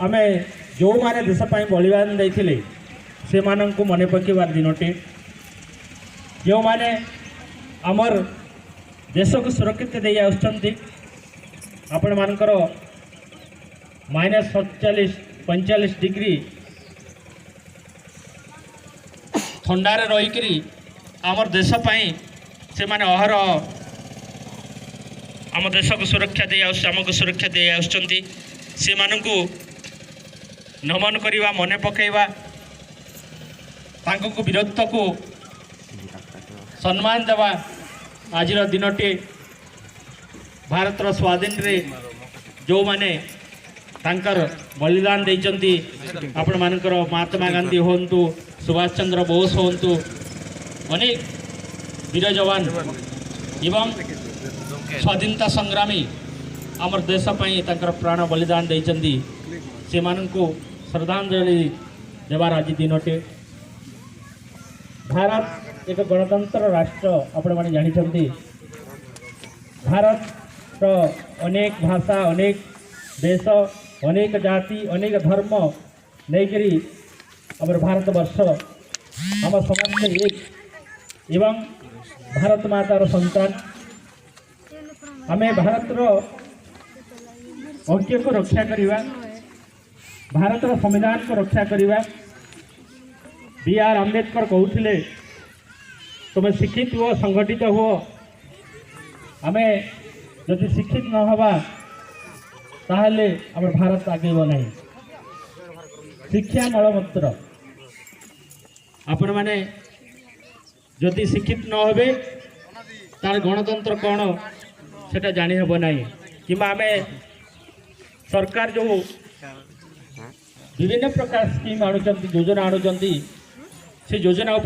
आमे जो माने देश पाई बलिदान देइथिले से माननकु मने पकेबार दिनटे जो माने आमर देश को सुरक्षित दे आउछंती आपण मानकर -47-45 डिग्री थंडारे रहीकरी आमर देश पाई से माने अहर आम देश को सुरक्षा दे आमको सुरक्षा दे आउछंती से मानकु नमन करवा मने पकेवा तांको वीरत्व को सम्मान देवा आज दिनटे भारत स्वाधीन रे जो माने तांकर बलिदान देइचंती आपण मानकर महात्मा गांधी होंतु सुभाष चंद्र बोस होंतु अनेक वीर जवान एवं स्वाधीनता संग्रामी आमर देश पाई तांकर प्राण बलिदान देइचंती से माननको श्रद्धांजलि देवार आज दिनटे भारत एक गणतंत्र राष्ट्र आपण माने जानिचंती भारत तो अनेक भाषा अनेक देश अनेक जाति अनेक धर्म नहींकरी आमर भारत वर्ष आम समस्त एक एवं भारत मातार संतान आमे भारत ऐक्य को रक्षा करवा भारत संविधान को रक्षा करवा बी.आर. आंबेडकर कहते तुम शिक्षित हो संगठित हो आमे जदि शिक्षित न हवा ताहले आम भारत आगेब नहीं शिक्षा मलमूत्र आपण माने जदि शिक्षित न होबे तार गणतंत्र कौन सेटा जानी हबो नहीं किंबा आमे सरकार जो विभिन्न प्रकार स्कीम आणुचंती योजना आणुचंती से योजना